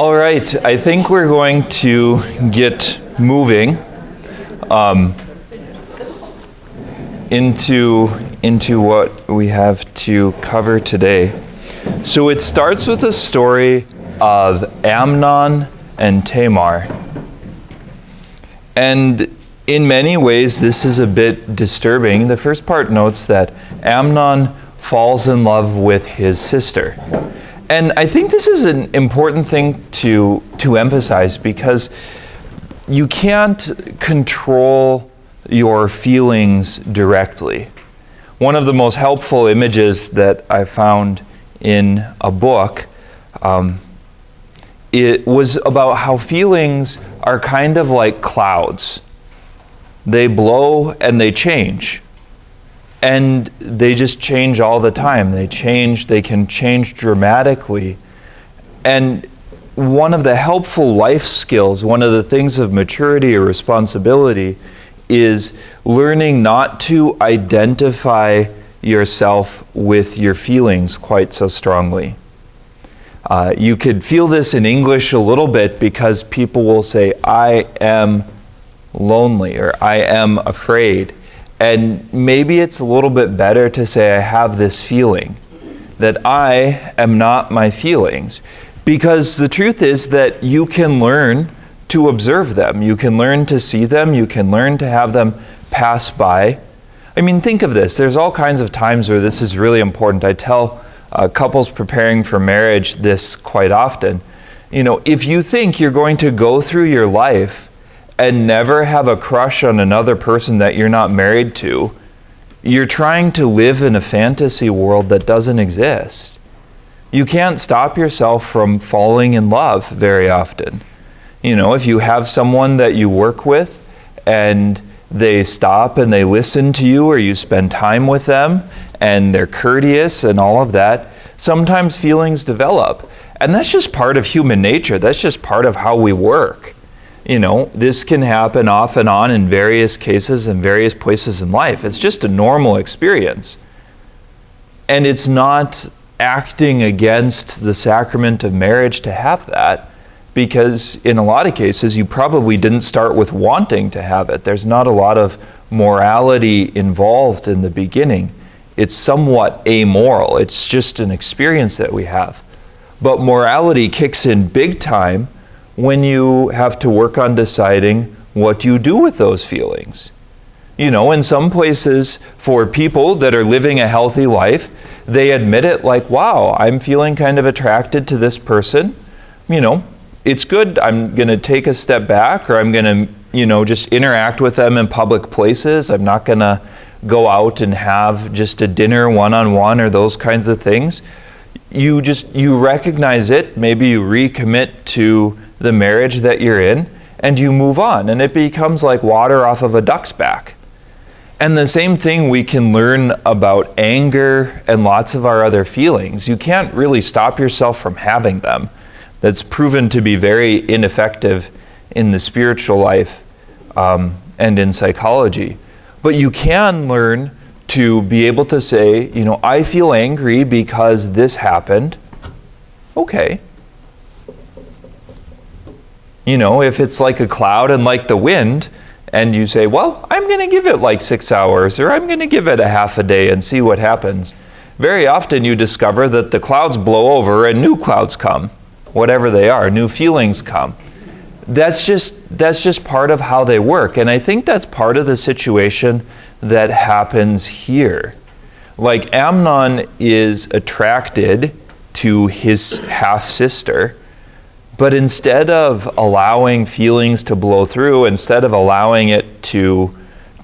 All right, I think we're going to get moving into what we have to cover today. So it starts with the story of Amnon and Tamar. And in many ways, this is a bit disturbing. The first part notes that Amnon falls in love with his sister. And I think this is an important thing to emphasize, because you can't control your feelings directly. One of the most helpful images that I found in a book, it was about how feelings are kind of like clouds. They blow and they change. And they just change all the time. They can change dramatically. And one of the helpful life skills, one of the things of maturity or responsibility, is learning not to identify yourself with your feelings quite so strongly. You could feel this in English a little bit, because people will say, I am lonely, or I am afraid. And maybe it's a little bit better to say, I have this feeling, that I am not my feelings. Because the truth is that you can learn to observe them. You can learn to see them. You can learn to have them pass by. I mean, think of this. There's all kinds of times where this is really important. I tell couples preparing for marriage this quite often. You know, if you think you're going to go through your life and never have a crush on another person that you're not married to, you're trying to live in a fantasy world that doesn't exist. You can't stop yourself from falling in love very often. You know, if you have someone that you work with and they stop and they listen to you, or you spend time with them and they're courteous and all of that, sometimes feelings develop. And that's just part of human nature. That's just part of how we work. You know, this can happen off and on in various cases in various places in life. It's just a normal experience. And it's not acting against the sacrament of marriage to have that, because in a lot of cases you probably didn't start with wanting to have it. There's not a lot of morality involved in the beginning. It's somewhat amoral. It's just an experience that we have. But morality kicks in big time when you have to work on deciding what you do with those feelings. You know, in some places, for people that are living a healthy life, they admit it, like, wow, I'm feeling kind of attracted to this person. You know, it's good. I'm going to take a step back, or I'm going to, you know, just interact with them in public places. I'm not going to go out and have just a dinner one-on-one or those kinds of things. You recognize it. Maybe you recommit to the marriage that you're in, and you move on, and it becomes like water off of a duck's back. And the same thing we can learn about anger and lots of our other feelings. You can't really stop yourself from having them. That's proven to be very ineffective in the spiritual life and in psychology. But you can learn to be able to say, you know, I feel angry because this happened. Okay. You know, if it's like a cloud and like the wind, and you say, well, I'm going to give it like 6 hours, or I'm going to give it a half a day and see what happens. Very often you discover that the clouds blow over and new clouds come, whatever they are, new feelings come. That's just part of how they work. And I think that's part of the situation that happens here. Like, Amnon is attracted to his half-sister, but instead of allowing feelings to blow through, instead of allowing it to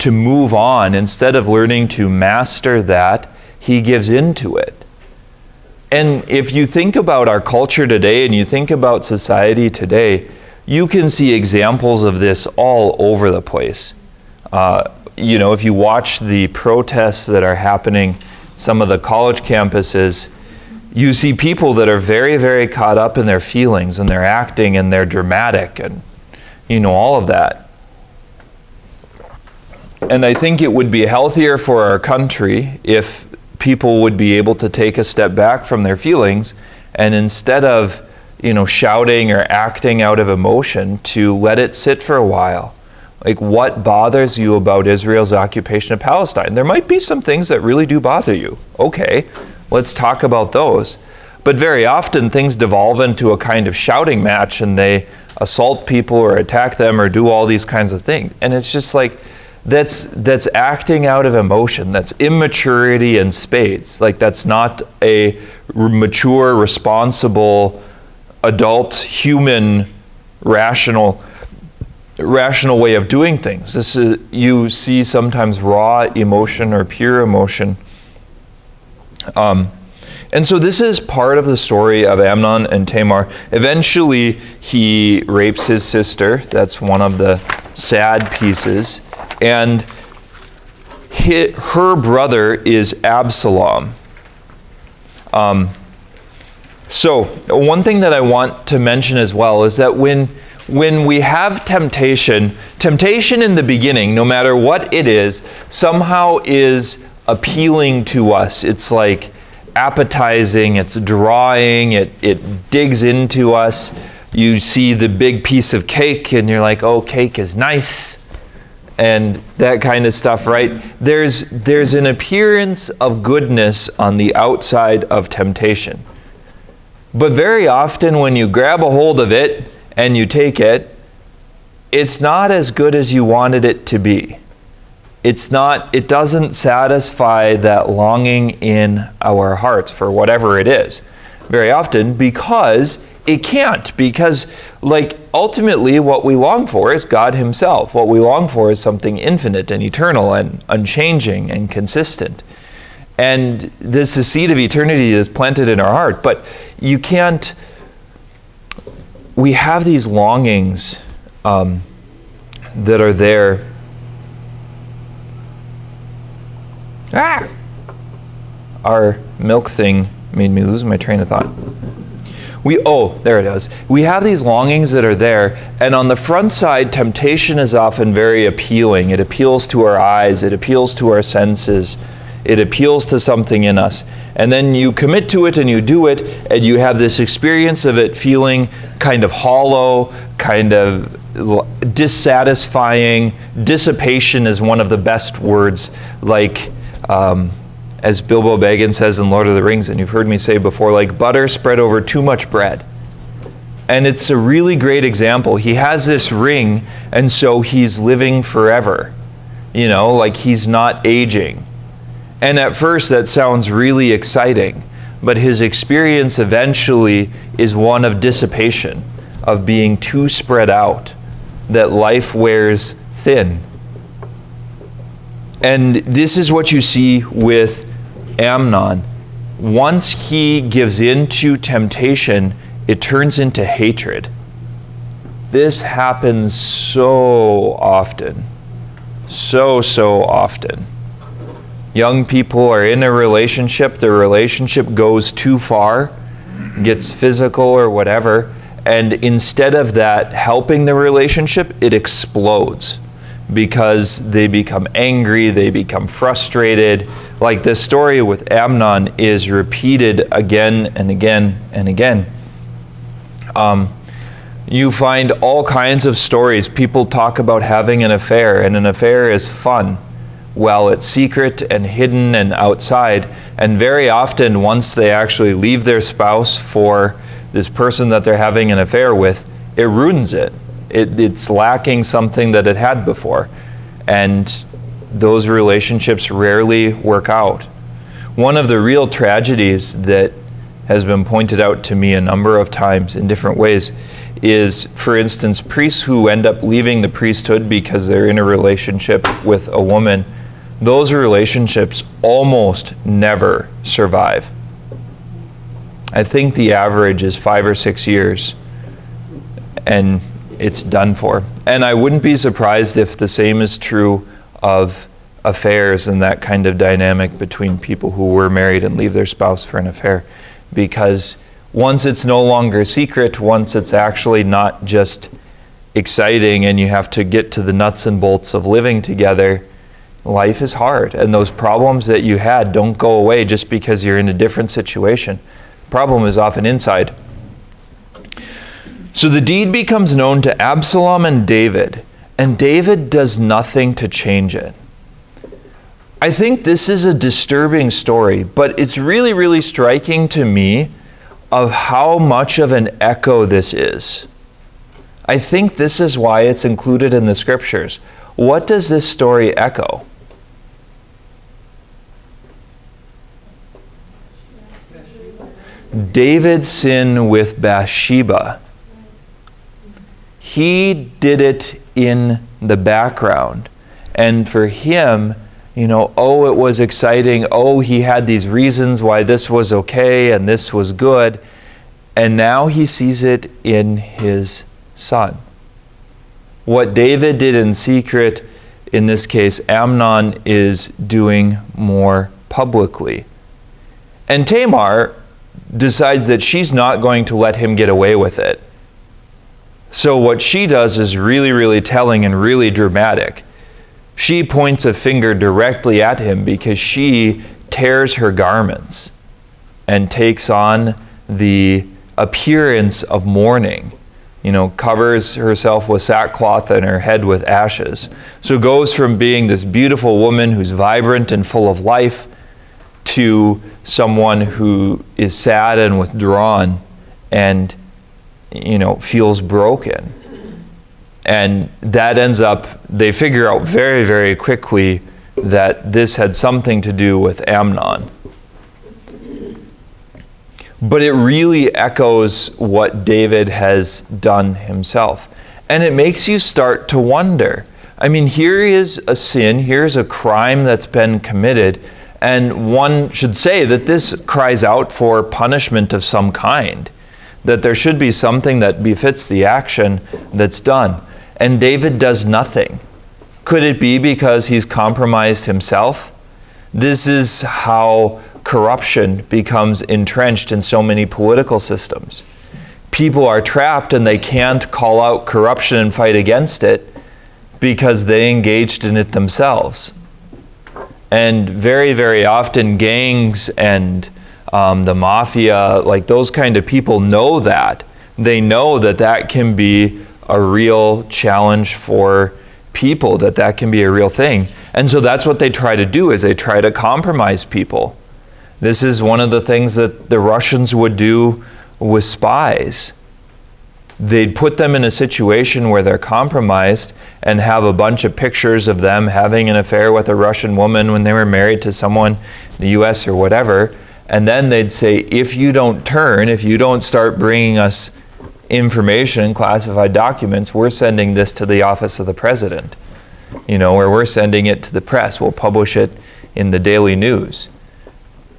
move on, instead of learning to master that, he gives into it. And if you think about our culture today, and you think about society today, you can see examples of this all over the place. You know, if you watch the protests that are happening, some of the college campuses, you see people that are very, very caught up in their feelings, and they're acting, and they're dramatic, and, you know, all of that. And I think it would be healthier for our country if people would be able to take a step back from their feelings, and instead of shouting or acting out of emotion, to let it sit for a while. Like, what bothers you about Israel's occupation of Palestine? There might be some things that really do bother you. Okay, let's talk about those. But very often things devolve into a kind of shouting match, and they assault people or attack them or do all these kinds of things. And it's just like, that's acting out of emotion. That's immaturity in spades. Like, that's not a mature, responsible, adult, human, rational way of doing things. This is, you see sometimes raw emotion or pure emotion. And so this is part of the story of Amnon and Tamar. Eventually, he rapes his sister. That's one of the sad pieces. And her brother is Absalom. So one thing that I want to mention as well is that when we have temptation in the beginning, no matter what it is, somehow is appealing to us. It's like appetizing, it's drawing, it digs into us. You see the big piece of cake and you're like, oh, cake is nice, and that kind of stuff, right? There's an appearance of goodness on the outside of temptation. But very often when you grab a hold of it and you take it, it's not as good as you wanted it to be. It doesn't satisfy that longing in our hearts for whatever it is very often, because it can't. Because, like, ultimately what we long for is God himself. What we long for is something infinite and eternal and unchanging and consistent. And this, the seed of eternity, is planted in our heart. But you can't, we have these longings that are there. Our milk thing made me lose my train of thought. There it is. We have these longings that are there, and on the front side, temptation is often very appealing. It appeals to our eyes, it appeals to our senses, it appeals to something in us. And then you commit to it and you do it, and you have this experience of it feeling kind of hollow, kind of dissatisfying. Dissipation is one of the best words, like as Bilbo Baggins says in Lord of the Rings, and you've heard me say before, like butter spread over too much bread. And it's a really great example. He has this ring, and so he's living forever. Like he's not aging. And at first that sounds really exciting, but his experience eventually is one of dissipation, of being too spread out, that life wears thin. And this is what you see with Amnon. Once he gives in to temptation, it turns into hatred. This happens so often. So often. Young people are in a relationship, the relationship goes too far, gets physical or whatever, and instead of that helping the relationship, it explodes. Because they become angry, they become frustrated. Like this story with Amnon is repeated again and again and again. You find all kinds of stories. People talk about having an affair, and an affair is fun. Well, it's secret and hidden and outside. And very often, once they actually leave their spouse for this person that they're having an affair with, it ruins it. It's lacking something that it had before. And those relationships rarely work out. One of the real tragedies that has been pointed out to me a number of times in different ways is, for instance, priests who end up leaving the priesthood because they're in a relationship with a woman. Those relationships almost never survive. I think the average is 5 or 6 years, and it's done for. And I wouldn't be surprised if the same is true of affairs and that kind of dynamic between people who were married and leave their spouse for an affair. Because once it's no longer secret, once it's actually not just exciting and you have to get to the nuts and bolts of living together, life is hard. And those problems that you had don't go away just because you're in a different situation. The problem is often inside. So the deed becomes known to Absalom and David does nothing to change it. I think this is a disturbing story, but it's really, really striking to me of how much of an echo this is. I think this is why it's included in the scriptures. What does this story echo? David's sin with Bathsheba. He did it in the background. And for him, oh, it was exciting. Oh, he had these reasons why this was okay and this was good. And now he sees it in his son. What David did in secret, in this case, Amnon is doing more publicly. And Tamar decides that she's not going to let him get away with it. So what she does is really, really telling and really dramatic. She points a finger directly at him because she tears her garments and takes on the appearance of mourning. Covers herself with sackcloth and her head with ashes. So goes from being this beautiful woman who's vibrant and full of life to someone who is sad and withdrawn and, feels broken. And that ends up, they figure out very, very quickly that this had something to do with Amnon. But it really echoes what David has done himself. And it makes you start to wonder. Here is a sin, here's a crime that's been committed, and one should say that this cries out for punishment of some kind, that there should be something that befits the action that's done. And David does nothing. Could it be because he's compromised himself? This is how corruption becomes entrenched in so many political systems. People are trapped and they can't call out corruption and fight against it because they engaged in it themselves. And very, very often gangs and the mafia, like those kind of people know that. They know that that can be a real challenge for people, that can be a real thing. And so that's what they try to do, is they try to compromise people. This is one of the things that the Russians would do with spies. They'd put them in a situation where they're compromised and have a bunch of pictures of them having an affair with a Russian woman when they were married to someone in the US or whatever. And then they'd say, if you don't start bringing us information, classified documents, we're sending this to the office of the president, or we're sending it to the press. We'll publish it in the Daily News.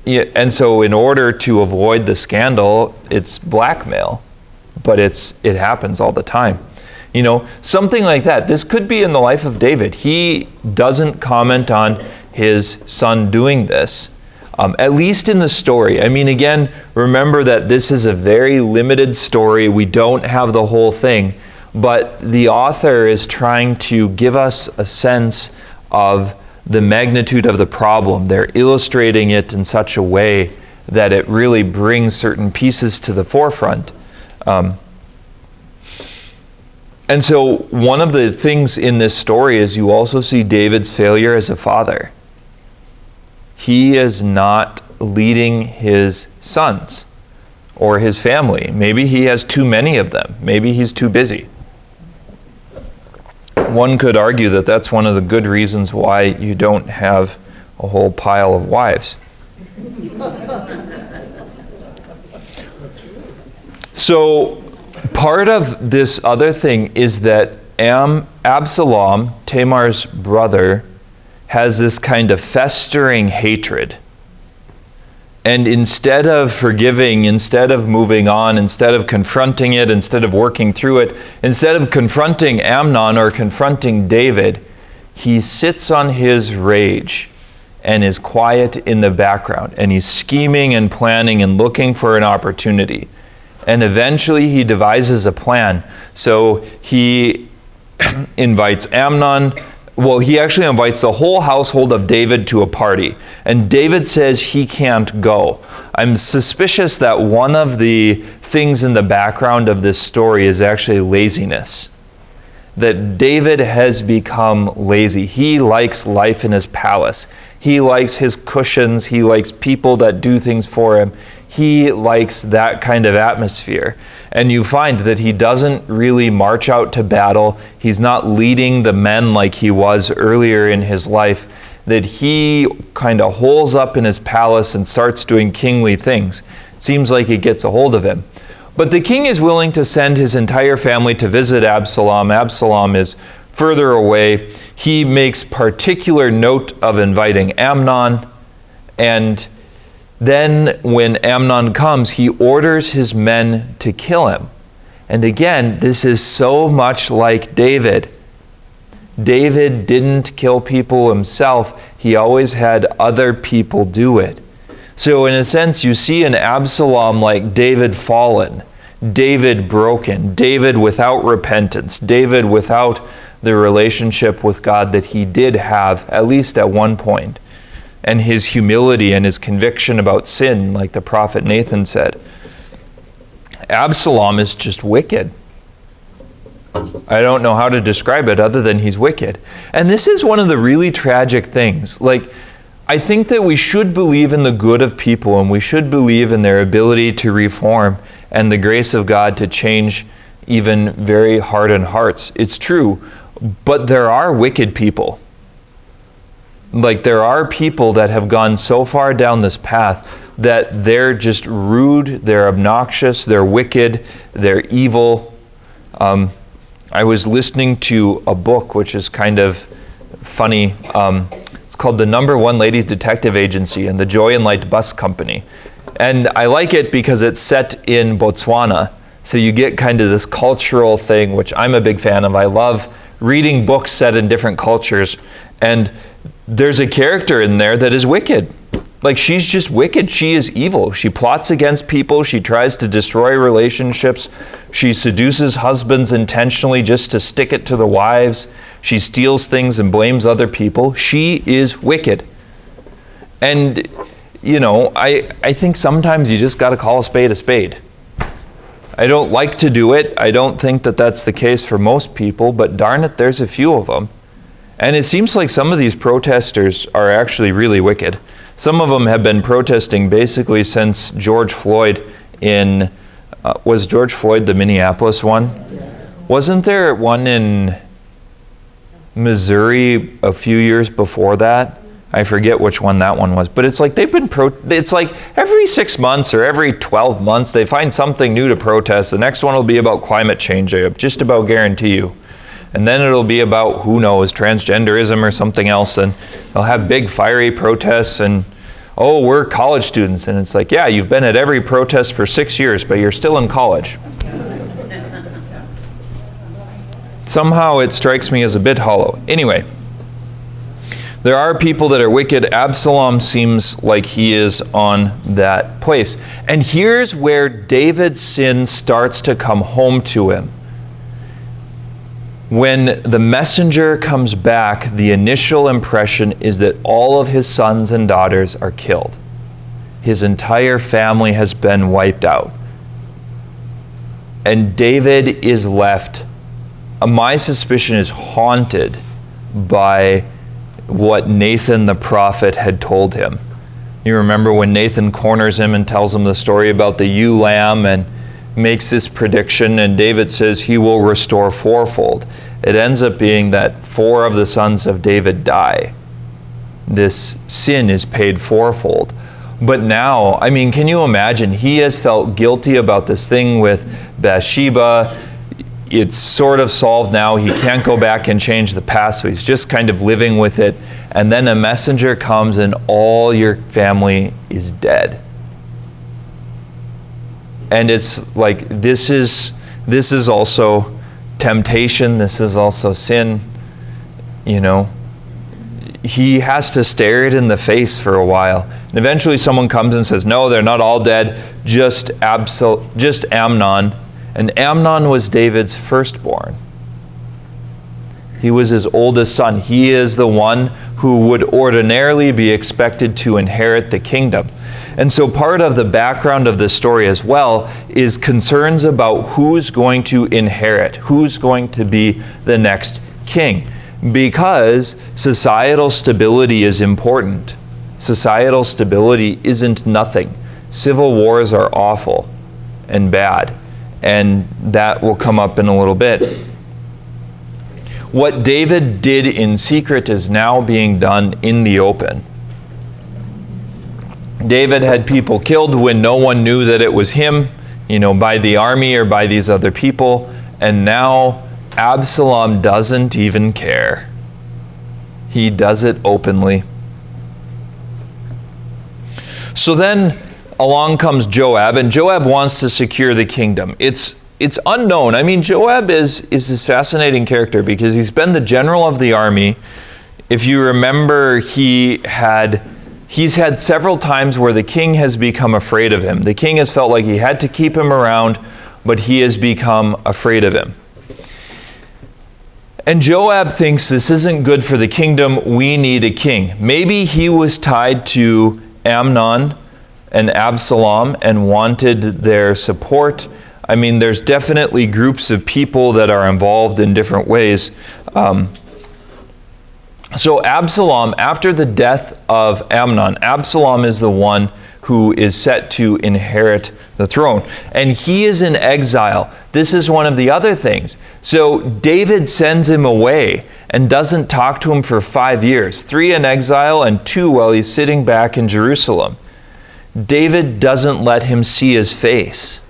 Yeah, and so in order to avoid the scandal, it's blackmail, but it happens all the time. Something like that. This could be in the life of David. He doesn't comment on his son doing this, at least in the story. Again, remember that this is a very limited story. We don't have the whole thing, but the author is trying to give us a sense of the magnitude of the problem. They're illustrating it in such a way that it really brings certain pieces to the forefront. And so one of the things in this story is you also see David's failure as a father. He is not leading his sons or his family. Maybe he has too many of them. Maybe he's too busy. One could argue that that's one of the good reasons why you don't have a whole pile of wives. So part of this other thing is that Absalom, Tamar's brother, has this kind of festering hatred. And instead of forgiving, instead of moving on, instead of confronting it, instead of working through it, instead of confronting Amnon or confronting David, he sits on his rage and is quiet in the background. And he's scheming and planning and looking for an opportunity. And eventually he devises a plan. So he invites Amnon. Well, he actually invites the whole household of David to a party. And David says he can't go. I'm suspicious that one of the things in the background of this story is actually laziness. That David has become lazy. He likes life in his palace. He likes his cushions. He likes people that do things for him. He likes that kind of atmosphere. And you find that he doesn't really march out to battle. He's not leading the men like he was earlier in his life. That he kind of holes up in his palace and starts doing kingly things. It seems like it gets a hold of him. But the king is willing to send his entire family to visit Absalom. Absalom is further away. He makes particular note of inviting Amnon. And then when Amnon comes, he orders his men to kill him. And again, this is so much like David. David didn't kill people himself. He always had other people do it. So in a sense, you see an Absalom like David fallen, David broken, David without repentance, David without the relationship with God that he did have, at least at one point, and his humility and his conviction about sin, like the prophet Nathan said. Absalom is just wicked. I don't know how to describe it other than he's wicked. And this is one of the really tragic things. I think that we should believe in the good of people, and we should believe in their ability to reform and the grace of God to change even very hardened hearts. It's true, but there are wicked people. There are people that have gone so far down this path that they're just rude, they're obnoxious, they're wicked, they're evil. I was listening to a book which is kind of funny. It's called The Number One Ladies Detective Agency and the Joy and Light Bus Company. And I like it because it's set in Botswana. So you get kind of this cultural thing, which I'm a big fan of. I love reading books set in different cultures. And there's a character in there that is wicked. She's just wicked. She is evil. She plots against people. She tries to destroy relationships. She seduces husbands intentionally just to stick it to the wives. She steals things and blames other people. She is wicked. And, I think sometimes you just got to call a spade a spade. I don't like to do it. I don't think that that's the case for most people, but darn it, there's a few of them. And it seems like some of these protesters are actually really wicked. Some of them have been protesting basically since George Floyd was George Floyd the Minneapolis one? Wasn't there one in Missouri a few years before that? I forget which one that one was, but it's like they've been it's like every 6 months or every 12 months they find something new to protest. The next one will be about climate change, I just about guarantee you. And then it'll be about, who knows, transgenderism or something else, and they'll have big fiery protests and, oh, we're college students. And it's like, yeah, you've been at every protest for 6 years, but you're still in college. Somehow it strikes me as a bit hollow. Anyway, there are people that are wicked. Absalom seems like he is on that place. And here's where David's sin starts to come home to him. When the messenger comes back, the initial impression is that all of his sons and daughters are killed. His entire family has been wiped out. And David is left, my suspicion is haunted by what Nathan the prophet had told him. You remember when Nathan corners him and tells him the story about the ewe lamb and makes this prediction, and David says he will restore fourfold. It ends up being that 4 of the sons of David die. This sin is paid fourfold. But now, can you imagine? He has felt guilty about this thing with Bathsheba. It's sort of solved now. He can't go back and change the past, so he's just kind of living with it. And then a messenger comes and all your family is dead. And it's like, this is also temptation. This is also sin. He has to stare it in the face for a while. And eventually someone comes and says, no, they're not all dead, just Amnon. And Amnon was David's firstborn. He was his oldest son. He is the one who would ordinarily be expected to inherit the kingdom. And so part of the background of this story as well is concerns about who's going to inherit, who's going to be the next king. Because societal stability is important. Societal stability isn't nothing. Civil wars are awful and bad, and that will come up in a little bit. What David did in secret is now being done in the open. David had people killed when no one knew that it was him, by the army or by these other people, and now Absalom doesn't even care. He does it openly. So then along comes Joab, and Joab wants to secure the kingdom. It's unknown. I mean, Joab is this fascinating character because he's been the general of the army. If you remember, he's had several times where the king has become afraid of him. The king has felt like he had to keep him around, but he has become afraid of him. And Joab thinks this isn't good for the kingdom. We need a king. Maybe he was tied to Amnon and Absalom and wanted their support. I mean, there's definitely groups of people that are involved in different ways. So Absalom, after the death of Amnon, Absalom is the one who is set to inherit the throne. And he is in exile. This is one of the other things. So David sends him away and doesn't talk to him for 5 years, 3 in exile and 2 while he's sitting back in Jerusalem. David doesn't let him see his face.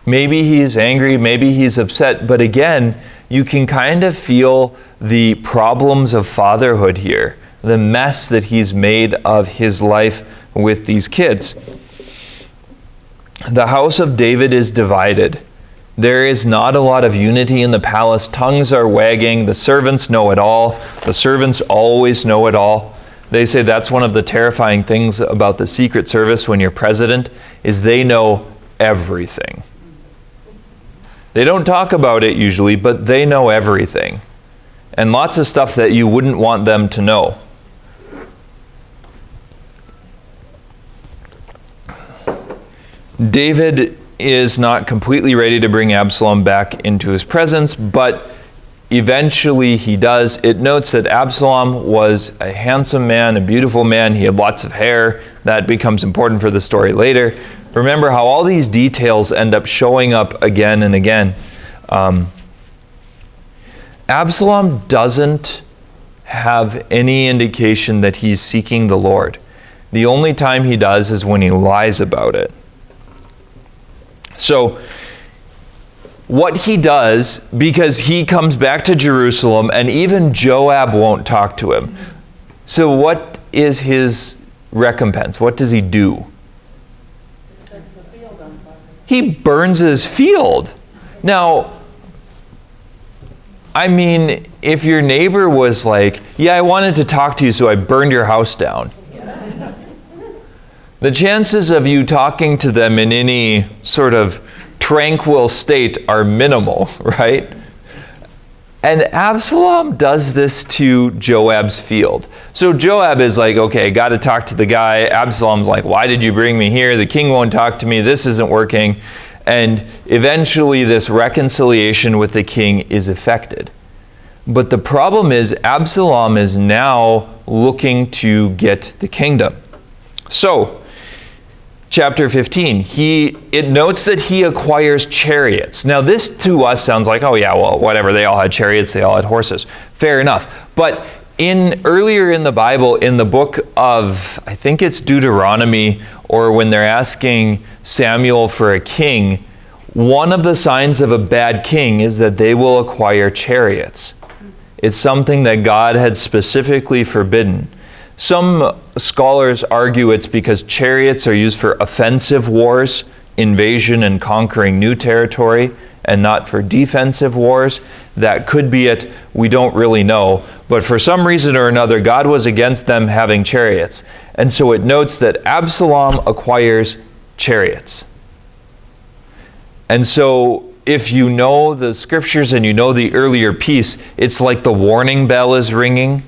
Maybe he's angry, maybe he's upset, but again, you can kind of feel the problems of fatherhood here, the mess that he's made of his life with these kids. The house of David is divided. There is not a lot of unity in the palace. Tongues are wagging. The servants know it all. The servants always know it all. They say that's one of the terrifying things about the Secret Service when you're president, is they know everything. They don't talk about it usually, but they know everything. And lots of stuff that you wouldn't want them to know. David is not completely ready to bring Absalom back into his presence, but eventually he does. It notes that Absalom was a handsome man, a beautiful man. He had lots of hair. That becomes important for the story later. Remember how all these details end up showing up again and again. Absalom doesn't have any indication that he's seeking the Lord. The only time he does is when he lies about it. So, what he does, because he comes back to Jerusalem, and even Joab won't talk to him. So what is his recompense? What does he do? He burns his field. Now, I mean, if your neighbor was like, yeah, I wanted to talk to you, so I burned your house down. The chances of you talking to them in any sort of tranquil state are minimal, right? And Absalom does this to Joab's field. So Joab is like, okay, got to talk to the guy. Absalom's like, why did you bring me here? The king won't talk to me. This isn't working. And eventually this reconciliation with the king is effected. But the problem is Absalom is now looking to get the kingdom. So, chapter 15, it notes that he acquires chariots. Now this to us sounds like, oh yeah, well, whatever, they all had chariots, they all had horses. Fair enough. But earlier in the Bible, in the book of, I think it's Deuteronomy, or when they're asking Samuel for a king, one of the signs of a bad king is that they will acquire chariots. It's something that God had specifically forbidden. Some scholars argue it's because chariots are used for offensive wars, invasion and conquering new territory, and not for defensive wars. That could be it. We don't really know. But for some reason or another, God was against them having chariots. And so it notes that Absalom acquires chariots. And so if you know the scriptures and you know the earlier piece, it's like the warning bell is ringing.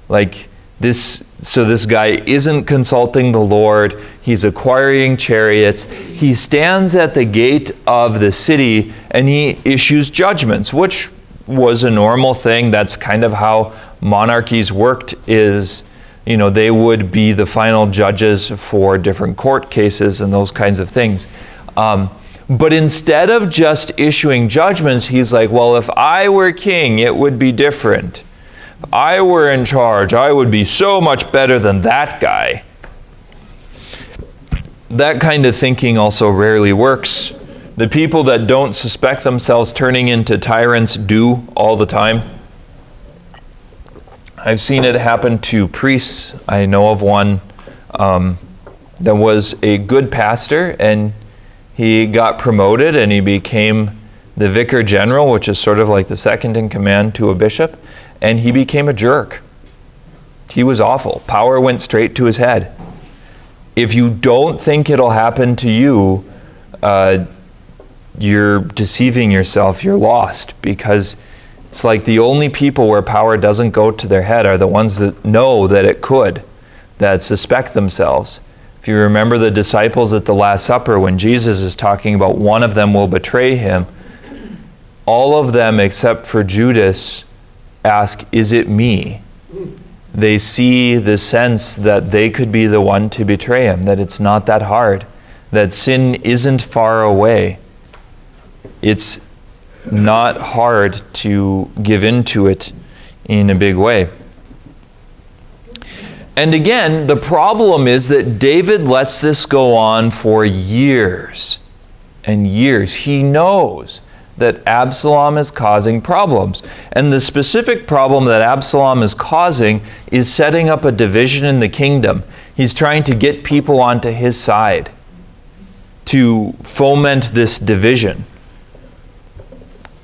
Like this, so this guy isn't consulting the Lord. He's acquiring chariots. He stands at the gate of the city and he issues judgments, which was a normal thing. That's kind of how monarchies worked, is, you know, they would be the final judges for different court cases and those kinds of things. But instead of just issuing judgments, he's like, well, if I were king, it would be different. If I were in charge, I would be so much better than that guy. That kind of thinking also rarely works. The people that don't suspect themselves turning into tyrants do all the time. I've seen it happen to priests. I know of one that was a good pastor, and he got promoted and he became the vicar general, which is sort of like the second in command to a bishop, and he became a jerk. He was awful. Power went straight to his head. If you don't think it'll happen to you, you're deceiving yourself. You're lost, because it's like the only people where power doesn't go to their head are the ones that know that it could, that suspect themselves. If you remember the disciples at the Last Supper, when Jesus is talking about one of them will betray him, all of them except for Judas ask, is it me? They see the sense that they could be the one to betray him, that it's not that hard, that sin isn't far away. It's not hard to give into it in a big way. And again, the problem is that David lets this go on for years and years. He knows that Absalom is causing problems. And the specific problem that Absalom is causing is setting up a division in the kingdom. He's trying to get people onto his side to foment this division.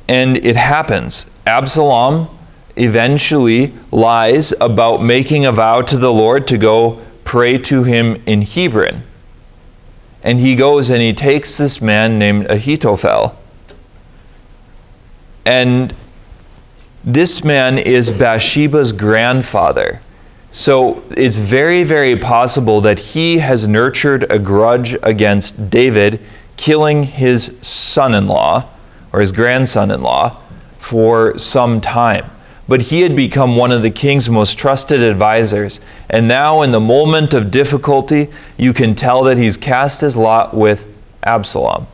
And it happens. Absalom eventually lies about making a vow to the Lord to go pray to him in Hebron. And he goes and he takes this man named Ahithophel. And this man is Bathsheba's grandfather. So it's very, very possible that he has nurtured a grudge against David, killing his son-in-law, or his grandson-in-law, for some time. But he had become one of the king's most trusted advisors. And now in the moment of difficulty, you can tell that he's cast his lot with Absalom.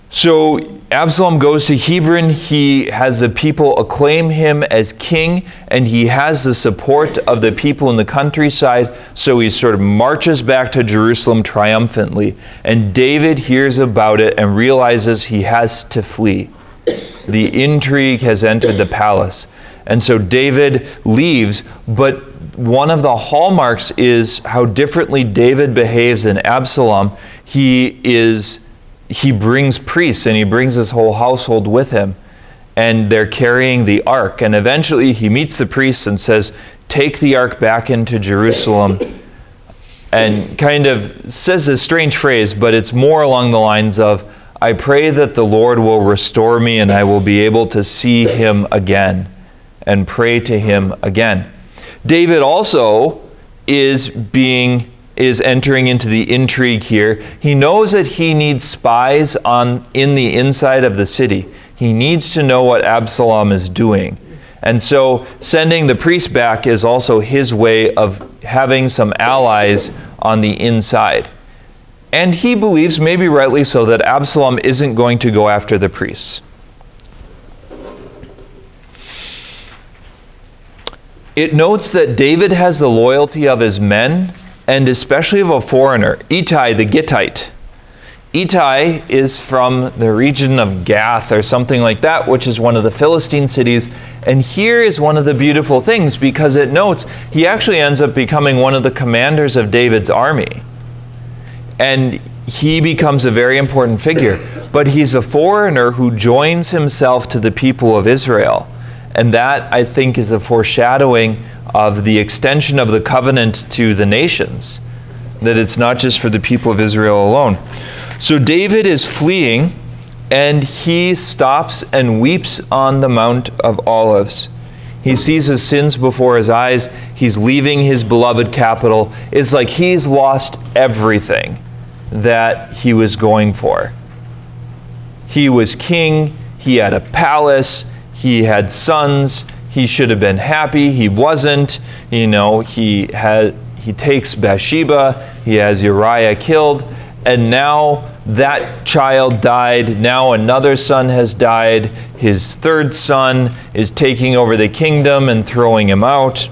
So Absalom goes to Hebron. He has the people acclaim him as king, and he has the support of the people in the countryside. So he sort of marches back to Jerusalem triumphantly. And David hears about it and realizes he has to flee. The intrigue has entered the palace. And so David leaves, but one of the hallmarks is how differently David behaves than Absalom. He brings priests and he brings his whole household with him, and they're carrying the ark. And eventually he meets the priests and says, take the ark back into Jerusalem, and kind of says this strange phrase, but it's more along the lines of, I pray that the Lord will restore me and I will be able to see him again and pray to him again. David also is entering into the intrigue here. He knows that he needs spies in the inside of the city. He needs to know what Absalom is doing. And so sending the priest back is also his way of having some allies on the inside. And he believes, maybe rightly so, that Absalom isn't going to go after the priests. It notes that David has the loyalty of his men, and especially of a foreigner, Ittai the Gittite. Ittai is from the region of Gath or something like that, which is one of the Philistine cities. And here is one of the beautiful things, because it notes he actually ends up becoming one of the commanders of David's army. And he becomes a very important figure. But he's a foreigner who joins himself to the people of Israel. And that, I think, is a foreshadowing of the extension of the covenant to the nations. That it's not just for the people of Israel alone. So David is fleeing, and he stops and weeps on the Mount of Olives. He sees his sins before his eyes. He's leaving his beloved capital. It's like he's lost everything that he was going for. He was king. He had a palace. He had sons. He should have been happy. He wasn't. He takes Bathsheba. He has Uriah killed. And now that child died. Now another son has died. His third son is taking over the kingdom and throwing him out.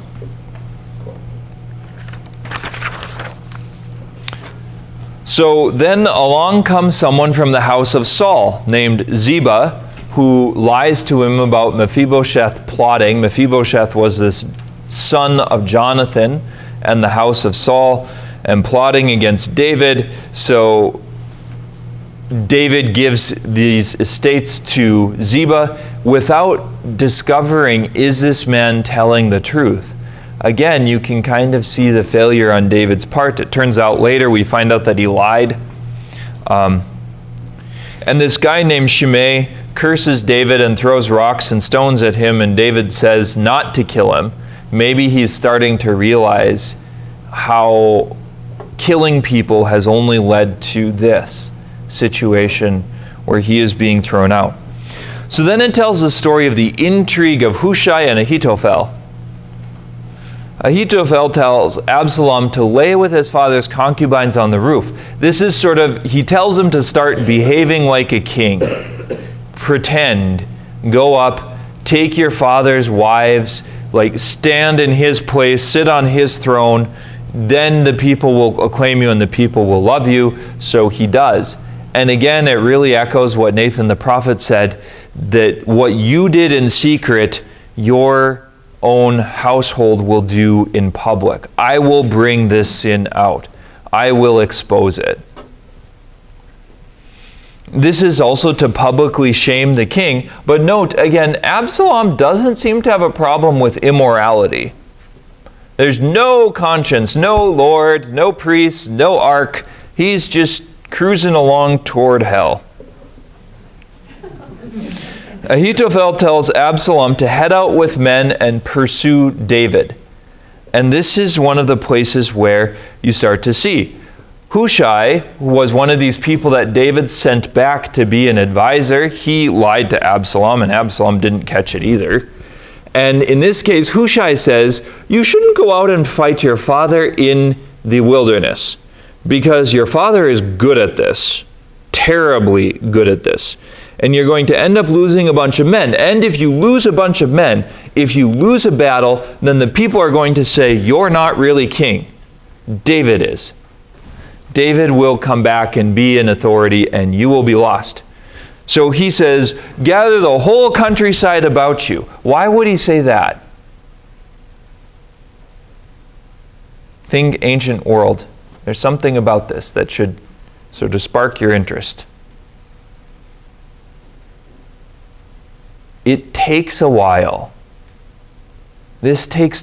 So then along comes someone from the house of Saul named Ziba, who lies to him about Mephibosheth plotting. Mephibosheth was this son of Jonathan and the house of Saul, and plotting against David. So David gives these estates to Ziba without discovering, is this man telling the truth? Again, you can kind of see the failure on David's part. It turns out later we find out that he lied. And this guy named Shimei curses David and throws rocks and stones at him, and David says not to kill him. Maybe he's starting to realize how killing people has only led to this situation where he is being thrown out. So then it tells the story of the intrigue of Hushai and Ahithophel. Ahithophel tells Absalom to lay with his father's concubines on the roof. This is he tells him to start behaving like a king. Pretend, go up, take your father's wives, stand in his place, sit on his throne. Then the people will acclaim you and the people will love you. So he does. And again, it really echoes what Nathan the prophet said, that what you did in secret, your own household will do in public. I will bring this sin out. I will expose it. This is also to publicly shame the king. But note, again, Absalom doesn't seem to have a problem with immorality. There's no conscience, no Lord, no priest, no ark. He's just cruising along toward hell. Ahithophel tells Absalom to head out with men and pursue David. And this is one of the places where you start to see. Hushai was one of these people that David sent back to be an advisor. He lied to Absalom, and Absalom didn't catch it either. And in this case, Hushai says, you shouldn't go out and fight your father in the wilderness, because your father is good at this, terribly good at this. And you're going to end up losing a bunch of men. And if you lose a bunch of men, if you lose a battle, then the people are going to say, you're not really king. David is. David will come back and be in authority, and you will be lost. So he says, gather the whole countryside about you. Why would he say that? Think ancient world. There's something about this that should sort of spark your interest. It takes a while. This takes time.